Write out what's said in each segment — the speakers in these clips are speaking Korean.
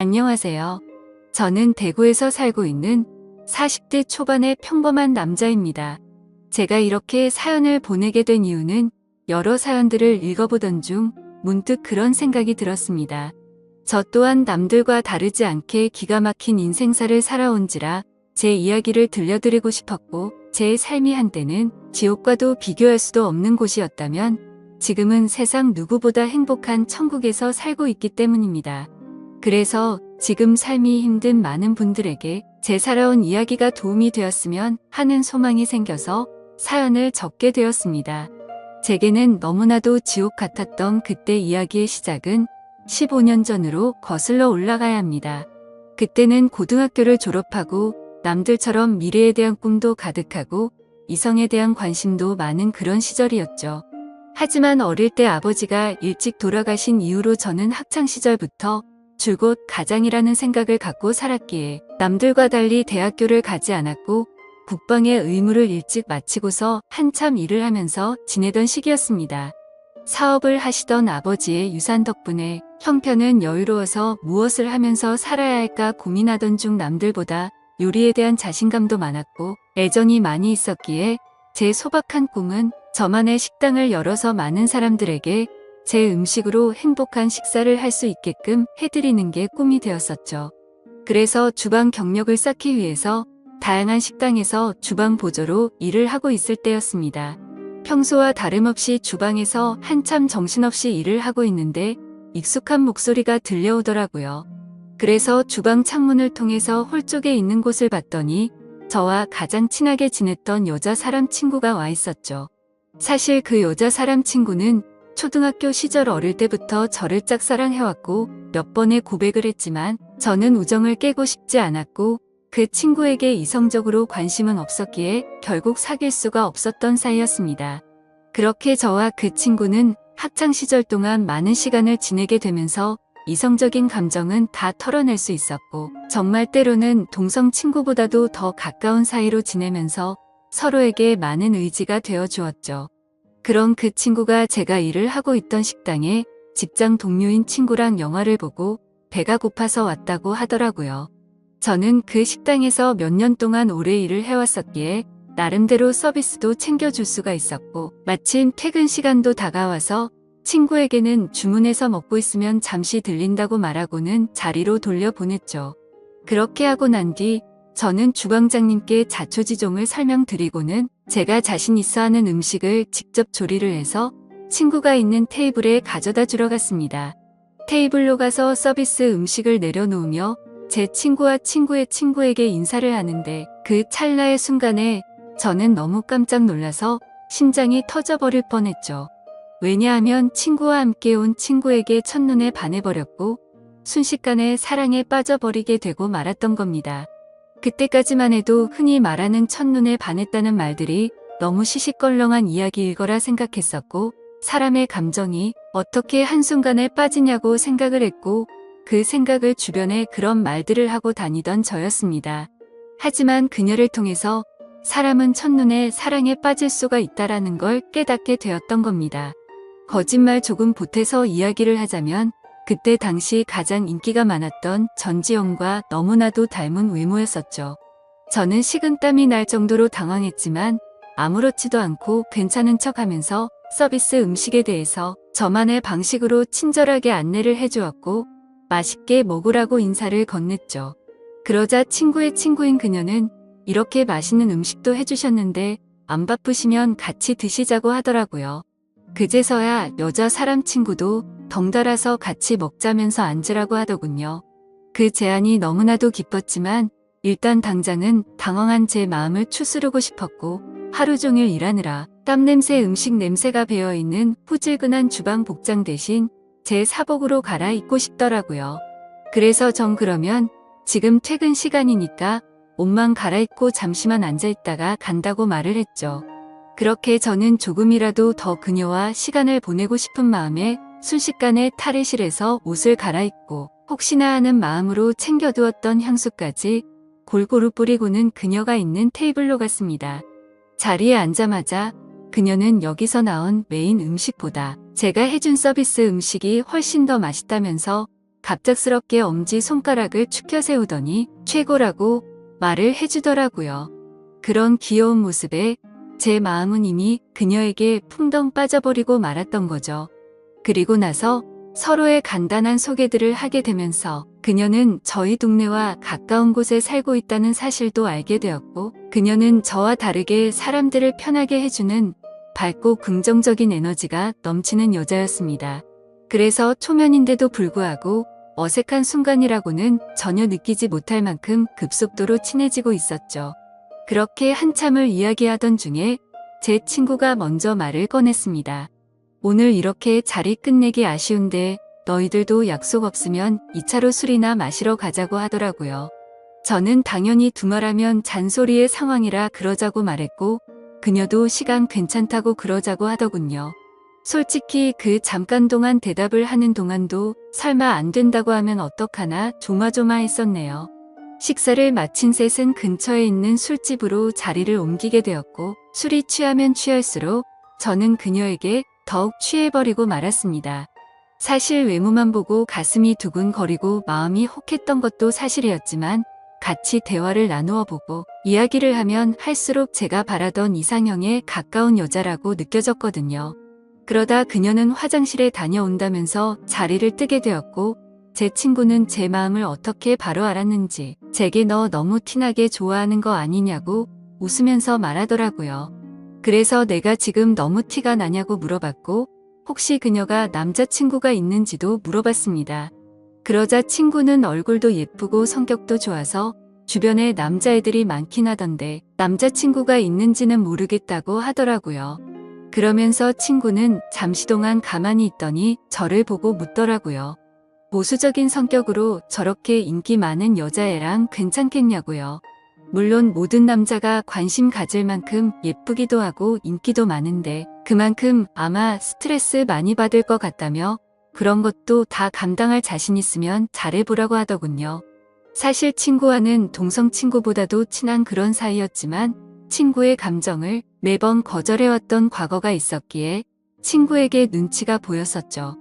안녕하세요. 저는 대구에서 살고 있는 40대 초반의 평범한 남자입니다. 제가 이렇게 사연을 보내게 된 이유는 여러 사연들을 읽어보던 중 문득 그런 생각이 들었습니다. 저 또한 남들과 다르지 않게 기가 막힌 인생사를 살아온지라 제 이야기를 들려드리고 싶었고, 제 삶이 한때는 지옥과도 비교할 수도 없는 곳이었다면 지금은 세상 누구보다 행복한 천국에서 살고 있기 때문입니다. 그래서 지금 삶이 힘든 많은 분들에게 제 살아온 이야기가 도움이 되었으면 하는 소망이 생겨서 사연을 적게 되었습니다. 제게는 너무나도 지옥 같았던 그때 이야기의 시작은 15년 전으로 거슬러 올라가야 합니다. 그때는 고등학교를 졸업하고 남들처럼 미래에 대한 꿈도 가득하고 이성에 대한 관심도 많은 그런 시절이었죠. 하지만 어릴 때 아버지가 일찍 돌아가신 이후로 저는 학창시절부터 줄곧 가장이라는 생각을 갖고 살았기에 남들과 달리 대학교를 가지 않았고 국방의 의무를 일찍 마치고서 한참 일을 하면서 지내던 시기였습니다. 사업을 하시던 아버지의 유산 덕분에 형편은 여유로워서 무엇을 하면서 살아야 할까 고민하던 중 남들보다 요리에 대한 자신감도 많았고 애정이 많이 있었기에 제 소박한 꿈은 저만의 식당을 열어서 많은 사람들에게 제 음식으로 행복한 식사를 할 수 있게끔 해드리는 게 꿈이 되었었죠. 그래서 주방 경력을 쌓기 위해서 다양한 식당에서 주방 보조로 일을 하고 있을 때였습니다. 평소와 다름없이 주방에서 한참 정신없이 일을 하고 있는데 익숙한 목소리가 들려오더라고요. 그래서 주방 창문을 통해서 홀 쪽에 있는 곳을 봤더니 저와 가장 친하게 지냈던 여자 사람 친구가 와 있었죠. 사실 그 여자 사람 친구는 초등학교 시절 어릴 때부터 저를 짝사랑해왔고 몇 번의 고백을 했지만 저는 우정을 깨고 싶지 않았고 그 친구에게 이성적으로 관심은 없었기에 결국 사귈 수가 없었던 사이였습니다. 그렇게 저와 그 친구는 학창시절 동안 많은 시간을 지내게 되면서 이성적인 감정은 다 털어낼 수 있었고 정말 때로는 동성 친구보다도 더 가까운 사이로 지내면서 서로에게 많은 의지가 되어 주었죠. 그런 그 친구가 제가 일을 하고 있던 식당에 직장 동료인 친구랑 영화를 보고 배가 고파서 왔다고 하더라고요. 저는 그 식당에서 몇 년 동안 오래 일을 해왔었기에 나름대로 서비스도 챙겨줄 수가 있었고 마침 퇴근 시간도 다가와서 친구에게는 주문해서 먹고 있으면 잠시 들린다고 말하고는 자리로 돌려보냈죠. 그렇게 하고 난 뒤 저는 주방장님께 자초지종을 설명드리고는 제가 자신 있어 하는 음식을 직접 조리를 해서 친구가 있는 테이블에 가져다 주러 갔습니다. 테이블로 가서 서비스 음식을 내려놓으며 제 친구와 친구의 친구에게 인사를 하는데 그 찰나의 순간에 저는 너무 깜짝 놀라서 심장이 터져버릴 뻔했죠. 왜냐하면 친구와 함께 온 친구에게 첫눈에 반해버렸고 순식간에 사랑에 빠져버리게 되고 말았던 겁니다. 그때까지만 해도 흔히 말하는 첫눈에 반했다는 말들이 너무 시시껄렁한 이야기일 거라 생각했었고 사람의 감정이 어떻게 한순간에 빠지냐고 생각을 했고 그 생각을 주변에 그런 말들을 하고 다니던 저였습니다. 하지만 그녀를 통해서 사람은 첫눈에 사랑에 빠질 수가 있다라는 걸 깨닫게 되었던 겁니다. 거짓말 조금 보태서 이야기를 하자면 그때 당시 가장 인기가 많았던 전지현과 너무나도 닮은 외모였었죠. 저는 식은땀이 날 정도로 당황했지만 아무렇지도 않고 괜찮은 척하면서 서비스 음식에 대해서 저만의 방식으로 친절하게 안내를 해주었고 맛있게 먹으라고 인사를 건넸죠. 그러자 친구의 친구인 그녀는 이렇게 맛있는 음식도 해주셨는데 안 바쁘시면 같이 드시자고 하더라고요. 그제서야 여자 사람 친구도 덩달아서 같이 먹자면서 앉으라고 하더군요. 그 제안이 너무나도 기뻤지만 일단 당장은 당황한 제 마음을 추스르고 싶었고 하루 종일 일하느라 땀냄새 음식 냄새가 배어있는 후질근한 주방 복장 대신 제 사복으로 갈아입고 싶더라고요. 그래서 전 그러면 지금 퇴근 시간이니까 옷만 갈아입고 잠시만 앉아있다가 간다고 말을 했죠. 그렇게 저는 조금이라도 더 그녀와 시간을 보내고 싶은 마음에 순식간에 탈의실에서 옷을 갈아입고 혹시나 하는 마음으로 챙겨두었던 향수까지 골고루 뿌리고는 그녀가 있는 테이블로 갔습니다. 자리에 앉자마자 그녀는 여기서 나온 메인 음식보다 제가 해준 서비스 음식이 훨씬 더 맛있다면서 갑작스럽게 엄지손가락을 축혀 세우더니 최고라고 말을 해주더라고요. 그런 귀여운 모습에 제 마음은 이미 그녀에게 풍덩 빠져버리고 말았던 거죠. 그리고 나서 서로의 간단한 소개들을 하게 되면서 그녀는 저희 동네와 가까운 곳에 살고 있다는 사실도 알게 되었고, 그녀는 저와 다르게 사람들을 편하게 해주는 밝고 긍정적인 에너지가 넘치는 여자였습니다. 그래서 초면인데도 불구하고 어색한 순간이라고는 전혀 느끼지 못할 만큼 급속도로 친해지고 있었죠. 그렇게 한참을 이야기하던 중에 제 친구가 먼저 말을 꺼냈습니다. 오늘 이렇게 자리 끝내기 아쉬운데 너희들도 약속 없으면 2차로 술이나 마시러 가자고 하더라고요. 저는 당연히 두말하면 잔소리의 상황이라 그러자고 말했고, 그녀도 시간 괜찮다고 그러자고 하더군요. 솔직히 그 잠깐 동안 대답을 하는 동안도 설마 안 된다고 하면 어떡하나 조마조마했었네요. 식사를 마친 셋은 근처에 있는 술집으로 자리를 옮기게 되었고, 술이 취하면 취할수록 저는 그녀에게 더욱 취해버리고 말았습니다. 사실 외모만 보고 가슴이 두근거리고 마음이 혹했던 것도 사실이었지만, 같이 대화를 나누어 보고 이야기를 하면 할수록 제가 바라던 이상형에 가까운 여자라고 느껴졌거든요. 그러다 그녀는 화장실에 다녀온다면서 자리를 뜨게 되었고, 제 친구는 제 마음을 어떻게 바로 알았는지 제게 너 너무 티나게 좋아하는 거 아니냐고 웃으면서 말하더라고요. 그래서 내가 지금 너무 티가 나냐고 물어봤고, 혹시 그녀가 남자친구가 있는지도 물어봤습니다. 그러자 친구는 얼굴도 예쁘고 성격도 좋아서 주변에 남자애들이 많긴 하던데 남자친구가 있는지는 모르겠다고 하더라고요. 그러면서 친구는 잠시 동안 가만히 있더니 저를 보고 묻더라고요. 보수적인 성격으로 저렇게 인기 많은 여자애랑 괜찮겠냐고요. 물론 모든 남자가 관심 가질 만큼 예쁘기도 하고 인기도 많은데 그만큼 아마 스트레스 많이 받을 것 같다며 그런 것도 다 감당할 자신 있으면 잘해보라고 하더군요. 사실 친구와는 동성 친구보다도 친한 그런 사이였지만 친구의 감정을 매번 거절해왔던 과거가 있었기에 친구에게 눈치가 보였었죠.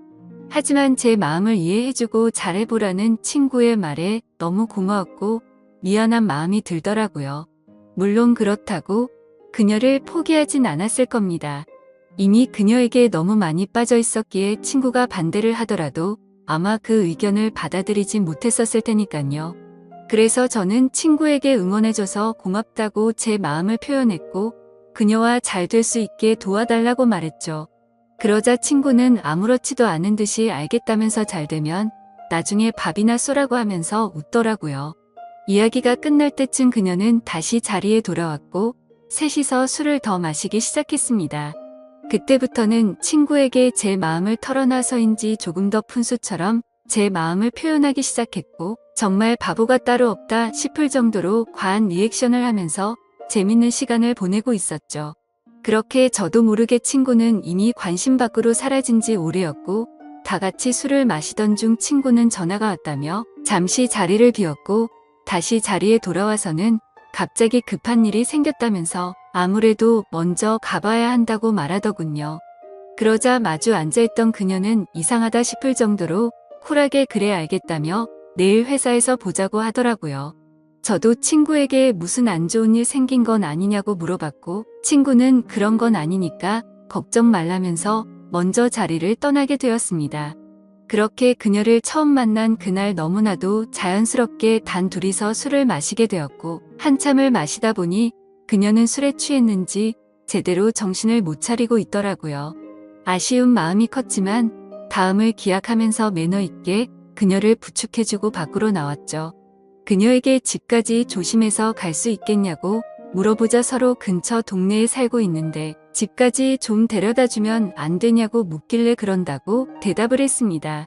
하지만 제 마음을 이해해주고 잘해보라는 친구의 말에 너무 고마웠고 미안한 마음이 들더라고요. 물론 그렇다고 그녀를 포기하진 않았을 겁니다. 이미 그녀에게 너무 많이 빠져 있었기에 친구가 반대를 하더라도 아마 그 의견을 받아들이진 못했었을 테니까요. 그래서 저는 친구에게 응원해줘서 고맙다고 제 마음을 표현했고 그녀와 잘 될 수 있게 도와달라고 말했죠. 그러자 친구는 아무렇지도 않은 듯이 알겠다면서 잘 되면 나중에 밥이나 쏘라고 하면서 웃더라고요. 이야기가 끝날 때쯤 그녀는 다시 자리에 돌아왔고 셋이서 술을 더 마시기 시작했습니다. 그때부터는 친구에게 제 마음을 털어놔서인지 조금 더 푼수처럼 제 마음을 표현하기 시작했고 정말 바보가 따로 없다 싶을 정도로 과한 리액션을 하면서 재밌는 시간을 보내고 있었죠. 그렇게 저도 모르게 친구는 이미 관심 밖으로 사라진 지 오래였고 다 같이 술을 마시던 중 친구는 전화가 왔다며 잠시 자리를 비웠고 다시 자리에 돌아와서는 갑자기 급한 일이 생겼다면서 아무래도 먼저 가봐야 한다고 말하더군요. 그러자 마주 앉아있던 그녀는 이상하다 싶을 정도로 쿨하게 그래 알겠다며 내일 회사에서 보자고 하더라고요. 저도 친구에게 무슨 안 좋은 일 생긴 건 아니냐고 물어봤고 친구는 그런 건 아니니까 걱정 말라면서 먼저 자리를 떠나게 되었습니다. 그렇게 그녀를 처음 만난 그날 너무나도 자연스럽게 단 둘이서 술을 마시게 되었고 한참을 마시다 보니 그녀는 술에 취했는지 제대로 정신을 못 차리고 있더라고요. 아쉬운 마음이 컸지만 다음을 기약하면서 매너 있게 그녀를 부축해주고 밖으로 나왔죠. 그녀에게 집까지 조심해서 갈 수 있겠냐고 물어보자 서로 근처 동네에 살고 있는데 집까지 좀 데려다주면 안 되냐고 묻길래 그런다고 대답을 했습니다.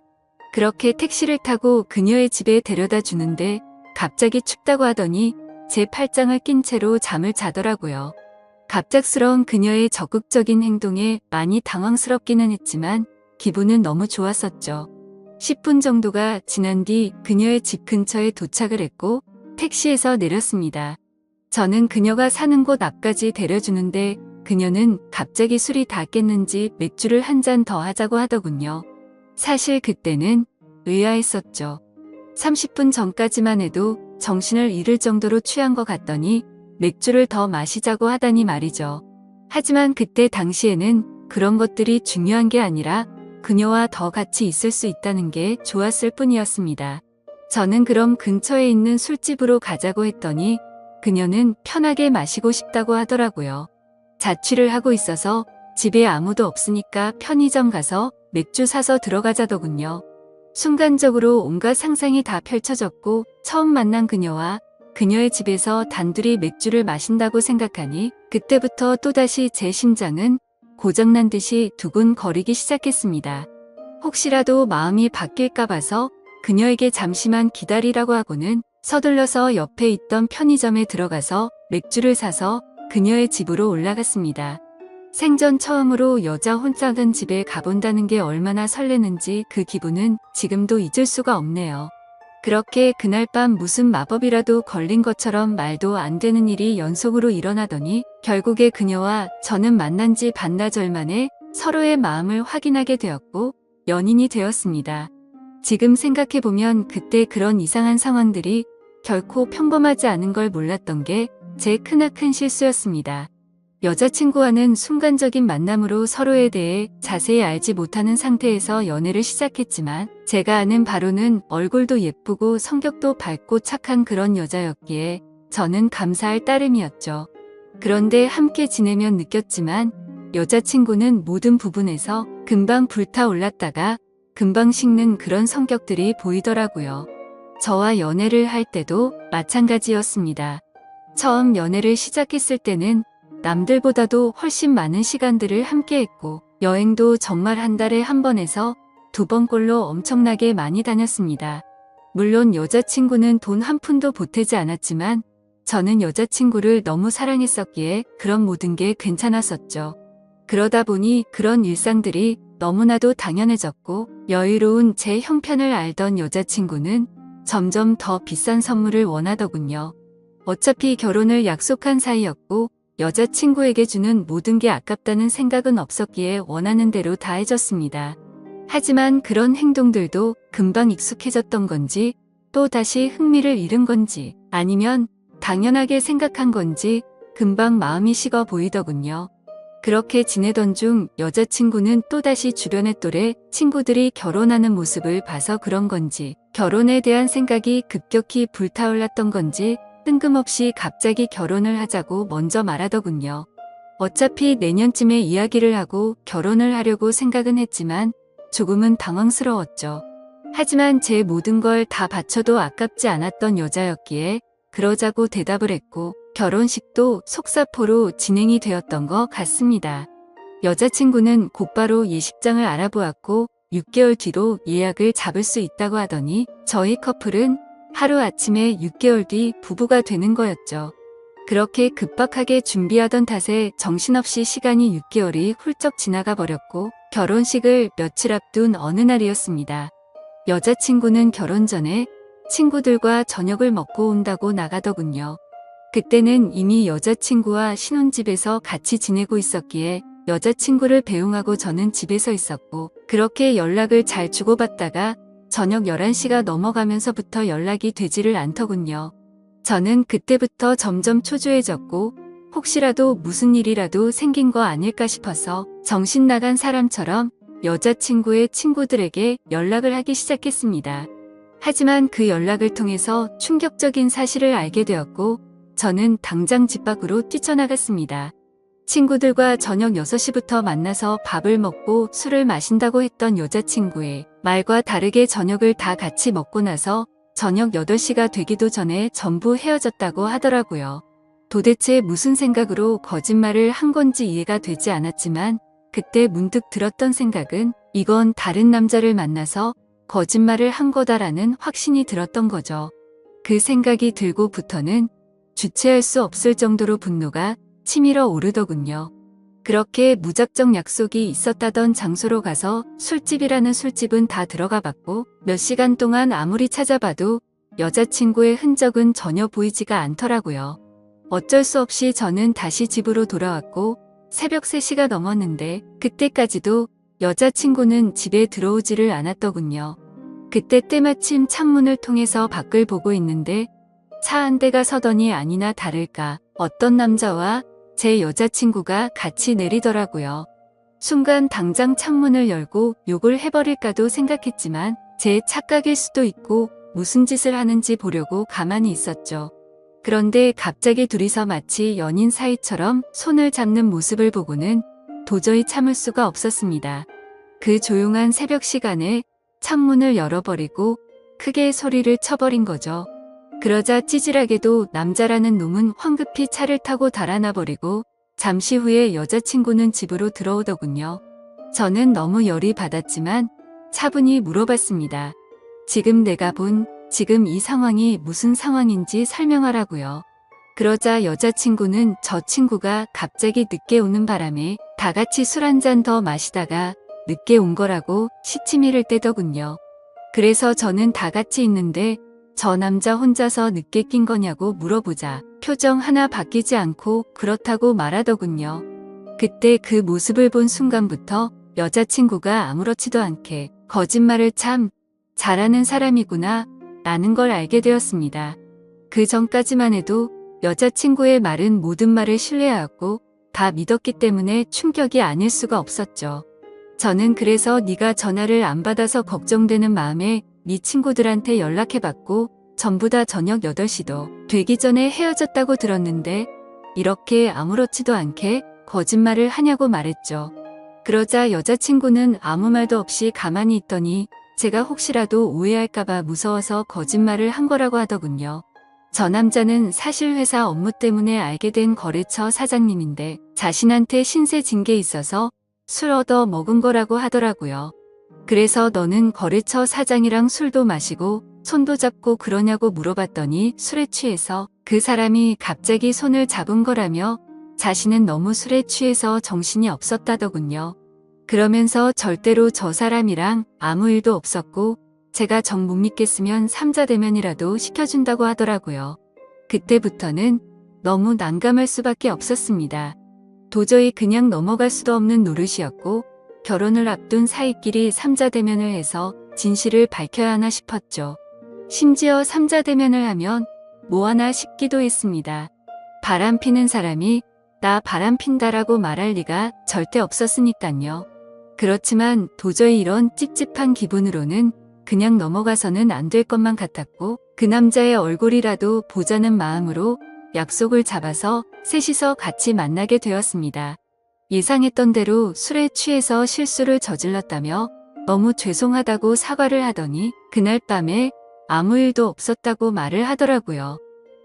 그렇게 택시를 타고 그녀의 집에 데려다 주는데 갑자기 춥다고 하더니 제 팔짱을 낀 채로 잠을 자더라고요. 갑작스러운 그녀의 적극적인 행동에 많이 당황스럽기는 했지만 기분은 너무 좋았었죠. 10분 정도가 지난 뒤 그녀의 집 근처에 도착을 했고 택시에서 내렸습니다. 저는 그녀가 사는 곳 앞까지 데려주는데 그녀는 갑자기 술이 다 깼는지 맥주를 한 잔 더 하자고 하더군요. 사실 그때는 의아했었죠. 30분 전까지만 해도 정신을 잃을 정도로 취한 것 같더니 맥주를 더 마시자고 하다니 말이죠. 하지만 그때 당시에는 그런 것들이 중요한 게 아니라 그녀와 더 같이 있을 수 있다는 게 좋았을 뿐이었습니다. 저는 그럼 근처에 있는 술집으로 가자고 했더니 그녀는 편하게 마시고 싶다고 하더라고요. 자취를 하고 있어서 집에 아무도 없으니까 편의점 가서 맥주 사서 들어가자더군요. 순간적으로 온갖 상상이 다 펼쳐졌고 처음 만난 그녀와 그녀의 집에서 단둘이 맥주를 마신다고 생각하니 그때부터 또다시 제 심장은 고장난 듯이 두근거리기 시작했습니다. 혹시라도 마음이 바뀔까 봐서 그녀에게 잠시만 기다리라고 하고는 서둘러서 옆에 있던 편의점에 들어가서 맥주를 사서 그녀의 집으로 올라갔습니다. 생전 처음으로 여자 혼자든 집에 가본다는 게 얼마나 설레는지 그 기분은 지금도 잊을 수가 없네요. 그렇게 그날 밤 무슨 마법이라도 걸린 것처럼 말도 안 되는 일이 연속으로 일어나더니 결국에 그녀와 저는 만난 지 반나절 만에 서로의 마음을 확인하게 되었고 연인이 되었습니다. 지금 생각해보면 그때 그런 이상한 상황들이 결코 평범하지 않은 걸 몰랐던 게 제 크나큰 실수였습니다. 여자친구와는 순간적인 만남으로 서로에 대해 자세히 알지 못하는 상태에서 연애를 시작했지만 제가 아는 바로는 얼굴도 예쁘고 성격도 밝고 착한 그런 여자였기에 저는 감사할 따름이었죠. 그런데 함께 지내면 느꼈지만 여자친구는 모든 부분에서 금방 불타올랐다가 금방 식는 그런 성격들이 보이더라고요. 저와 연애를 할 때도 마찬가지였습니다. 처음 연애를 시작했을 때는 남들보다도 훨씬 많은 시간들을 함께했고 여행도 정말 한 달에 한 번에서 두 번꼴로 엄청나게 많이 다녔습니다. 물론 여자친구는 돈 한 푼도 보태지 않았지만 저는 여자친구를 너무 사랑했었기에 그런 모든 게 괜찮았었죠. 그러다 보니 그런 일상들이 너무나도 당연해졌고 여유로운 제 형편을 알던 여자친구는 점점 더 비싼 선물을 원하더군요. 어차피 결혼을 약속한 사이였고 여자친구에게 주는 모든 게 아깝다는 생각은 없었기에 원하는 대로 다 해줬습니다. 하지만 그런 행동들도 금방 익숙해졌던 건지 또 다시 흥미를 잃은 건지 아니면 당연하게 생각한 건지 금방 마음이 식어 보이더군요. 그렇게 지내던 중 여자친구는 또다시 주변의 또래 친구들이 결혼하는 모습을 봐서 그런 건지 결혼에 대한 생각이 급격히 불타올랐던 건지 뜬금없이 갑자기 결혼을 하자고 먼저 말하더군요. 어차피 내년쯤에 이야기를 하고 결혼을 하려고 생각은 했지만 조금은 당황스러웠죠. 하지만 제 모든 걸 다 바쳐도 아깝지 않았던 여자였기에 그러자고 대답을 했고 결혼식도 속사포로 진행이 되었던 것 같습니다. 여자친구는 곧바로 예식장을 알아보았고 6개월 뒤로 예약을 잡을 수 있다고 하더니 저희 커플은 하루아침에 6개월 뒤 부부가 되는 거였죠. 그렇게 급박하게 준비하던 탓에 정신없이 시간이 6개월이 훌쩍 지나가 버렸고 결혼식을 며칠 앞둔 어느 날이었습니다. 여자친구는 결혼 전에 친구들과 저녁을 먹고 온다고 나가더군요. 그때는 이미 여자친구와 신혼집에서 같이 지내고 있었기에 여자친구를 배웅하고 저는 집에서 있었고 그렇게 연락을 잘 주고받다가 저녁 11시가 넘어가면서부터 연락이 되지를 않더군요. 저는 그때부터 점점 초조해졌고 혹시라도 무슨 일이라도 생긴 거 아닐까 싶어서 정신 나간 사람처럼 여자친구의 친구들에게 연락을 하기 시작했습니다. 하지만 그 연락을 통해서 충격적인 사실을 알게 되었고 저는 당장 집 밖으로 뛰쳐나갔습니다. 친구들과 저녁 6시부터 만나서 밥을 먹고 술을 마신다고 했던 여자친구의 말과 다르게 저녁을 다 같이 먹고 나서 저녁 8시가 되기도 전에 전부 헤어졌다고 하더라고요. 도대체 무슨 생각으로 거짓말을 한 건지 이해가 되지 않았지만 그때 문득 들었던 생각은 이건 다른 남자를 만나서 거짓말을 한 거다라는 확신이 들었던 거죠. 그 생각이 들고부터는 주체할 수 없을 정도로 분노가 치밀어 오르더군요. 그렇게 무작정 약속이 있었다던 장소로 가서 술집이라는 술집은 다 들어가 봤고 몇 시간 동안 아무리 찾아봐도 여자친구의 흔적은 전혀 보이지가 않더라고요. 어쩔 수 없이 저는 다시 집으로 돌아왔고 새벽 3시가 넘었는데 그때까지도 여자친구는 집에 들어오지를 않았더군요. 그때 때마침 창문을 통해서 밖을 보고 있는데 차 한 대가 서더니 아니나 다를까 어떤 남자와 제 여자친구가 같이 내리더라고요. 순간 당장 창문을 열고 욕을 해버릴까도 생각했지만 제 착각일 수도 있고 무슨 짓을 하는지 보려고 가만히 있었죠. 그런데 갑자기 둘이서 마치 연인 사이처럼 손을 잡는 모습을 보고는 도저히 참을 수가 없었습니다. 그 조용한 새벽 시간에 창문을 열어버리고 크게 소리를 쳐버린 거죠. 그러자 찌질하게도 남자라는 놈은 황급히 차를 타고 달아나버리고 잠시 후에 여자친구는 집으로 들어오더군요. 저는 너무 열이 받았지만 차분히 물어봤습니다. 지금 내가 본 지금 이 상황이 무슨 상황인지 설명하라고요. 그러자 여자친구는 저 친구가 갑자기 늦게 오는 바람에 다 같이 술 한 잔 더 마시다가 늦게 온 거라고 시치미를 떼더군요. 그래서 저는 다 같이 있는데 저 남자 혼자서 늦게 낀 거냐고 물어보자 표정 하나 바뀌지 않고 그렇다고 말하더군요. 그때 그 모습을 본 순간부터 여자친구가 아무렇지도 않게 거짓말을 참 잘하는 사람이구나 라는 걸 알게 되었습니다. 그 전까지만 해도 여자친구의 말은 모든 말을 신뢰하고 다 믿었기 때문에 충격이 아닐 수가 없었죠. 저는 그래서 네가 전화를 안 받아서 걱정되는 마음에 네 친구들한테 연락해봤고 전부 다 저녁 8시도 되기 전에 헤어졌다고 들었는데 이렇게 아무렇지도 않게 거짓말을 하냐고 말했죠. 그러자 여자친구는 아무 말도 없이 가만히 있더니 제가 혹시라도 오해할까봐 무서워서 거짓말을 한 거라고 하더군요. 저 남자는 사실 회사 업무 때문에 알게 된 거래처 사장님인데 자신한테 신세 진 게 있어서 술 얻어 먹은 거라고 하더라고요. 그래서 너는 거래처 사장이랑 술도 마시고 손도 잡고 그러냐고 물어봤더니 술에 취해서 그 사람이 갑자기 손을 잡은 거라며 자신은 너무 술에 취해서 정신이 없었다더군요. 그러면서 절대로 저 사람이랑 아무 일도 없었고 제가 정 못 믿겠으면 삼자대면이라도 시켜준다고 하더라고요. 그때부터는 너무 난감할 수밖에 없었습니다. 도저히 그냥 넘어갈 수도 없는 노릇이었고 결혼을 앞둔 사이끼리 삼자대면을 해서 진실을 밝혀야 하나 싶었죠. 심지어 삼자대면을 하면 뭐 하나 싶기도 했습니다. 바람 피는 사람이 나 바람 핀다라고 말할 리가 절대 없었으니깐요. 그렇지만 도저히 이런 찝찝한 기분으로는 그냥 넘어가서는 안 될 것만 같았고 그 남자의 얼굴이라도 보자는 마음으로 약속을 잡아서 셋이서 같이 만나게 되었습니다. 예상했던 대로 술에 취해서 실수를 저질렀다며 너무 죄송하다고 사과를 하더니 그날 밤에 아무 일도 없었다고 말을 하더라고요.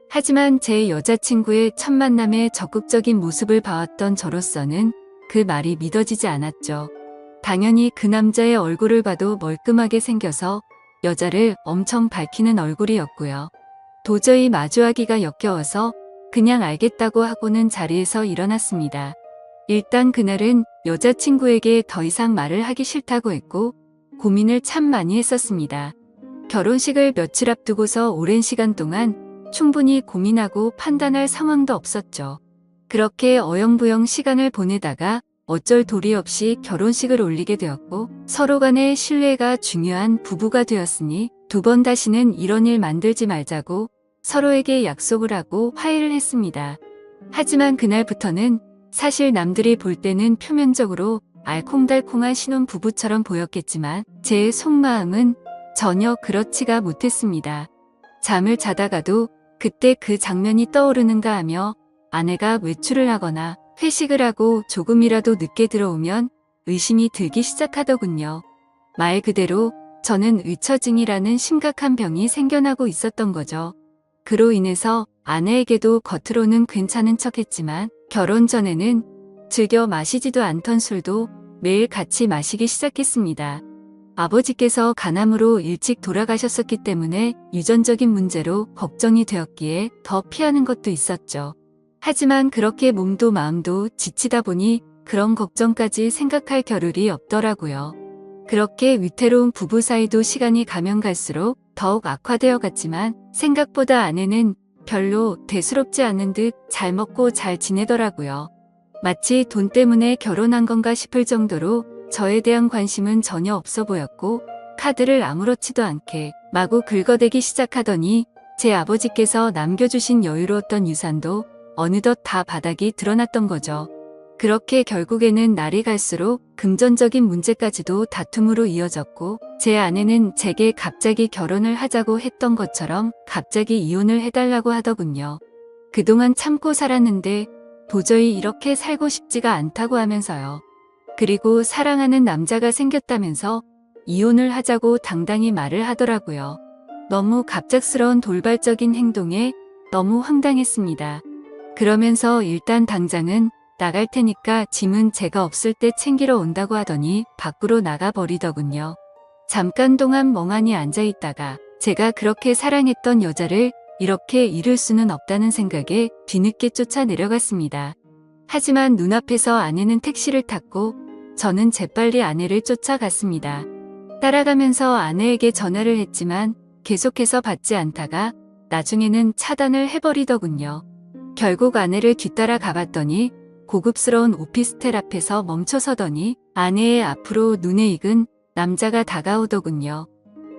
하지만 제 여자친구의 첫 만남에 적극적인 모습을 봐왔던 저로서는 그 말이 믿어지지 않았죠. 당연히 그 남자의 얼굴을 봐도 멀끔하게 생겨서 여자를 엄청 밝히는 얼굴이었고요. 도저히 마주하기가 역겨워서 그냥 알겠다고 하고는 자리에서 일어났습니다. 일단 그날은 여자친구에게 더 이상 말을 하기 싫다고 했고 고민을 참 많이 했었습니다. 결혼식을 며칠 앞두고서 오랜 시간 동안 충분히 고민하고 판단할 상황도 없었죠. 그렇게 어영부영 시간을 보내다가 어쩔 도리 없이 결혼식을 올리게 되었고 서로 간의 신뢰가 중요한 부부가 되었으니 두 번 다시는 이런 일 만들지 말자고 서로에게 약속을 하고 화해를 했습니다. 하지만 그날부터는 사실 남들이 볼 때는 표면적으로 알콩달콩한 신혼부부처럼 보였겠지만 제 속마음은 전혀 그렇지가 못했습니다. 잠을 자다가도 그때 그 장면이 떠오르는가 하며 아내가 외출을 하거나 회식을 하고 조금이라도 늦게 들어오면 의심이 들기 시작하더군요. 말 그대로 저는 의처증이라는 심각한 병이 생겨나고 있었던 거죠. 그로 인해서 아내에게도 겉으로는 괜찮은 척했지만 결혼 전에는 즐겨 마시지도 않던 술도 매일 같이 마시기 시작했습니다. 아버지께서 간암으로 일찍 돌아가셨었기 때문에 유전적인 문제로 걱정이 되었기에 더 피하는 것도 있었죠. 하지만 그렇게 몸도 마음도 지치다 보니 그런 걱정까지 생각할 겨를이 없더라고요. 그렇게 위태로운 부부 사이도 시간이 가면 갈수록 더욱 악화되어 갔지만 생각보다 아내는 별로 대수롭지 않은 듯 잘 먹고 잘 지내더라고요. 마치 돈 때문에 결혼한 건가 싶을 정도로 저에 대한 관심은 전혀 없어 보였고 카드를 아무렇지도 않게 마구 긁어대기 시작하더니 제 아버지께서 남겨주신 여유로웠던 유산도 어느덧 다 바닥이 드러났던 거죠. 그렇게 결국에는 날이 갈수록 금전적인 문제까지도 다툼으로 이어졌고 제 아내는 제게 갑자기 결혼을 하자고 했던 것처럼 갑자기 이혼을 해달라고 하더군요. 그동안 참고 살았는데 도저히 이렇게 살고 싶지가 않다고 하면서요. 그리고 사랑하는 남자가 생겼다면서 이혼을 하자고 당당히 말을 하더라고요. 너무 갑작스러운 돌발적인 행동에 너무 황당했습니다. 그러면서 일단 당장은 나갈 테니까 짐은 제가 없을 때 챙기러 온다고 하더니 밖으로 나가버리더군요. 잠깐 동안 멍하니 앉아있다가 제가 그렇게 사랑했던 여자를 이렇게 잃을 수는 없다는 생각에 뒤늦게 쫓아 내려갔습니다. 하지만 눈앞에서 아내는 택시를 탔고 저는 재빨리 아내를 쫓아갔습니다. 따라가면서 아내에게 전화를 했지만 계속해서 받지 않다가 나중에는 차단을 해버리더군요. 결국 아내를 뒤따라 가봤더니 고급스러운 오피스텔 앞에서 멈춰서더니 아내의 앞으로 눈에 익은 남자가 다가오더군요.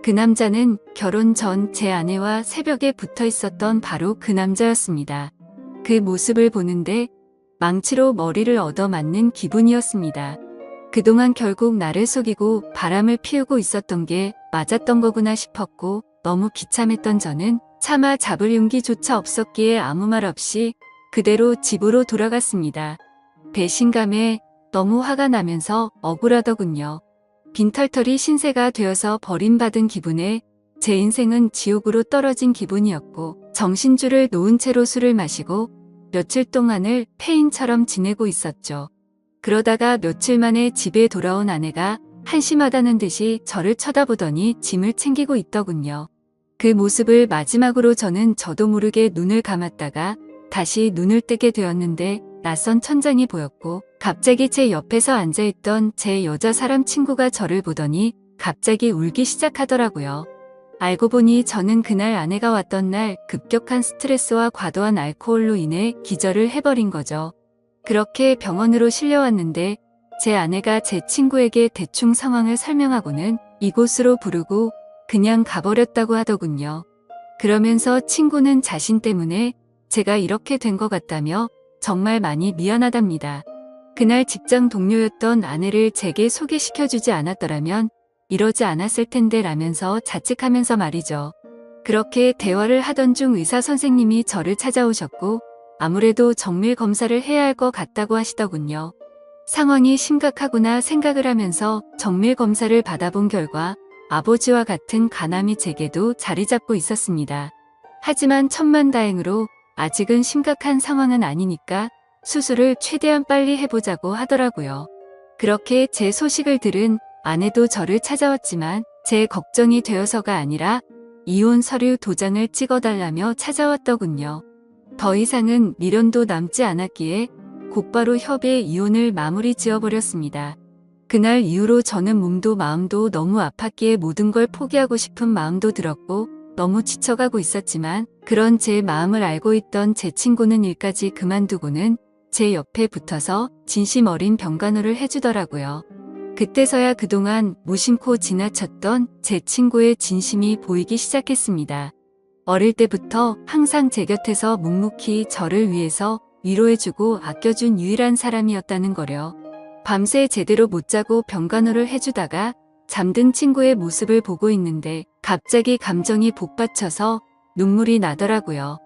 그 남자는 결혼 전 제 아내와 새벽에 붙어 있었던 바로 그 남자였습니다. 그 모습을 보는데 망치로 머리를 얻어맞는 기분이었습니다. 그동안 결국 나를 속이고 바람을 피우고 있었던 게 맞았던 거구나 싶었고 너무 비참했던 저는 차마 잡을 용기조차 없었기에 아무 말 없이 그대로 집으로 돌아갔습니다. 배신감에 너무 화가 나면서 억울하더군요. 빈털털이 신세가 되어서 버림받은 기분에 제 인생은 지옥으로 떨어진 기분이었고 정신줄을 놓은 채로 술을 마시고 며칠 동안을 폐인처럼 지내고 있었죠. 그러다가 며칠 만에 집에 돌아온 아내가 한심하다는 듯이 저를 쳐다보더니 짐을 챙기고 있더군요. 그 모습을 마지막으로 저도 모르게 눈을 감았다가 다시 눈을 뜨게 되었는데 낯선 천장이 보였고 갑자기 제 옆에서 앉아있던 제 여자 사람 친구가 저를 보더니 갑자기 울기 시작하더라고요. 알고 보니 저는 그날 아내가 왔던 날 급격한 스트레스와 과도한 알코올로 인해 기절을 해버린 거죠. 그렇게 병원으로 실려왔는데 제 아내가 제 친구에게 대충 상황을 설명하고는 이곳으로 부르고 그냥 가버렸다고 하더군요. 그러면서 친구는 자신 때문에 제가 이렇게 된 것 같다며 정말 많이 미안하답니다. 그날 직장 동료였던 아내를 제게 소개시켜주지 않았더라면 이러지 않았을 텐데 라면서 자책하면서 말이죠. 그렇게 대화를 하던 중 의사 선생님이 저를 찾아오셨고 아무래도 정밀 검사를 해야 할 것 같다고 하시더군요. 상황이 심각하구나 생각을 하면서 정밀 검사를 받아본 결과 아버지와 같은 간암이 제게도 자리 잡고 있었습니다. 하지만 천만다행으로 아직은 심각한 상황은 아니니까 수술을 최대한 빨리 해보자고 하더라고요. 그렇게 제 소식을 들은 아내도 저를 찾아왔지만 제 걱정이 되어서가 아니라 이혼 서류 도장을 찍어달라며 찾아왔더군요. 더 이상은 미련도 남지 않았기에 곧바로 협의 이혼을 마무리 지어버렸습니다. 그날 이후로 저는 몸도 마음도 너무 아팠기에 모든 걸 포기하고 싶은 마음도 들었고 너무 지쳐가고 있었지만 그런 제 마음을 알고 있던 제 친구는 일까지 그만두고는 제 옆에 붙어서 진심 어린 병간호를 해주더라고요. 그때서야 그동안 무심코 지나쳤던 제 친구의 진심이 보이기 시작했습니다. 어릴 때부터 항상 제 곁에서 묵묵히 저를 위해서 위로해주고 아껴준 유일한 사람이었다는 거려. 밤새 제대로 못 자고 병간호를 해주다가 잠든 친구의 모습을 보고 있는데 갑자기 감정이 복받쳐서 눈물이 나더라고요.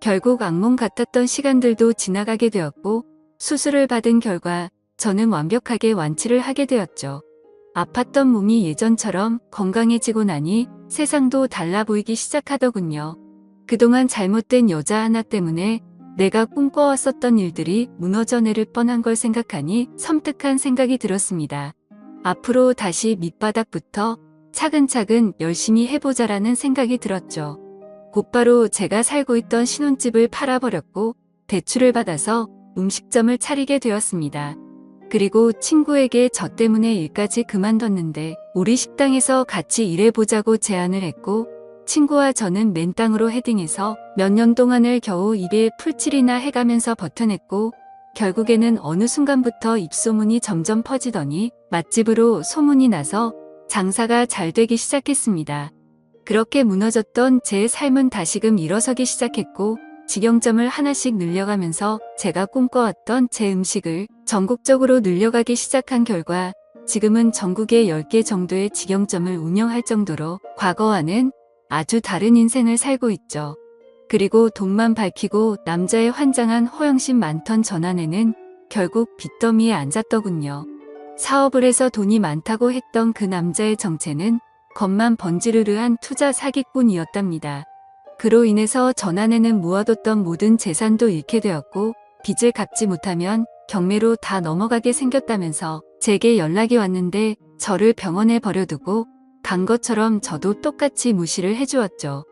결국 악몽 같았던 시간들도 지나가게 되었고 수술을 받은 결과 저는 완벽하게 완치를 하게 되었죠. 아팠던 몸이 예전처럼 건강해지고 나니 세상도 달라 보이기 시작하더군요. 그동안 잘못된 여자 하나 때문에 내가 꿈꿔왔었던 일들이 무너져 내릴 뻔한 걸 생각하니 섬뜩한 생각이 들었습니다. 앞으로 다시 밑바닥부터 차근차근 열심히 해보자라는 생각이 들었죠. 곧바로 제가 살고 있던 신혼집을 팔아버렸고 대출을 받아서 음식점을 차리게 되었습니다. 그리고 친구에게 저 때문에 일까지 그만뒀는데 우리 식당에서 같이 일해보자고 제안을 했고 친구와 저는 맨땅으로 헤딩해서 몇 년 동안을 겨우 입에 풀칠이나 해가면서 버텨냈고 결국에는 어느 순간부터 입소문이 점점 퍼지더니 맛집으로 소문이 나서 장사가 잘 되기 시작했습니다. 그렇게 무너졌던 제 삶은 다시금 일어서기 시작했고 직영점을 하나씩 늘려가면서 제가 꿈꿔왔던 제 음식을 전국적으로 늘려가기 시작한 결과 지금은 전국에 10개 정도의 직영점을 운영할 정도로 과거와는 아주 다른 인생을 살고 있죠. 그리고 돈만 밝히고 남자의 환장한 허영심 많던 전 아내는 결국 빚더미에 앉았더군요. 사업을 해서 돈이 많다고 했던 그 남자의 정체는 겉만 번지르르한 투자 사기꾼이었답니다. 그로 인해서 전 아내는 모아뒀던 모든 재산도 잃게 되었고 빚을 갚지 못하면 경매로 다 넘어가게 생겼다면서 제게 연락이 왔는데 저를 병원에 버려두고 간 것처럼 저도 똑같이 무시를 해주었죠.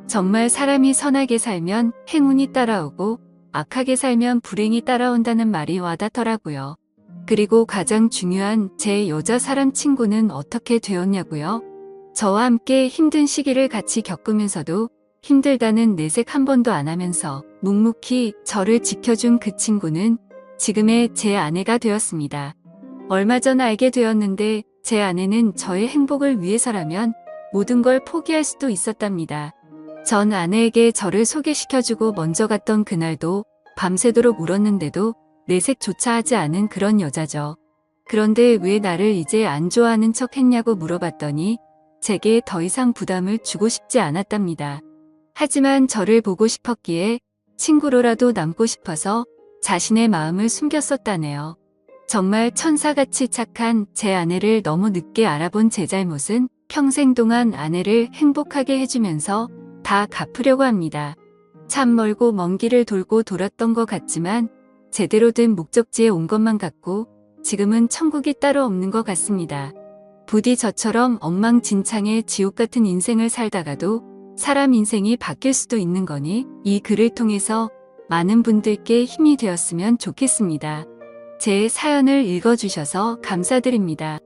정말 사람이 선하게 살면 행운이 따라오고 악하게 살면 불행이 따라온다는 말이 와닿더라고요. 그리고 가장 중요한 제 여자 사람 친구는 어떻게 되었냐고요? 저와 함께 힘든 시기를 같이 겪으면서도 힘들다는 내색 한 번도 안 하면서 묵묵히 저를 지켜준 그 친구는 지금의 제 아내가 되었습니다. 얼마 전 알게 되었는데 제 아내는 저의 행복을 위해서라면 모든 걸 포기할 수도 있었답니다. 전 아내에게 저를 소개시켜주고 먼저 갔던 그날도 밤새도록 울었는데도 내색조차 하지 않은 그런 여자죠. 그런데 왜 나를 이제 안 좋아하는 척 했냐고 물어봤더니 제게 더 이상 부담을 주고 싶지 않았답니다. 하지만 저를 보고 싶었기에 친구로라도 남고 싶어서 자신의 마음을 숨겼었다네요. 정말 천사같이 착한 제 아내를 너무 늦게 알아본 제 잘못은 평생 동안 아내를 행복하게 해주면서 다 갚으려고 합니다. 참 멀고 먼 길을 돌고 돌았던 것 같지만 제대로 된 목적지에 온 것만 같고 지금은 천국이 따로 없는 것 같습니다. 부디 저처럼 엉망진창의 지옥 같은 인생을 살다가도 사람 인생이 바뀔 수도 있는 거니 이 글을 통해서 많은 분들께 힘이 되었으면 좋겠습니다. 제 사연을 읽어주셔서 감사드립니다.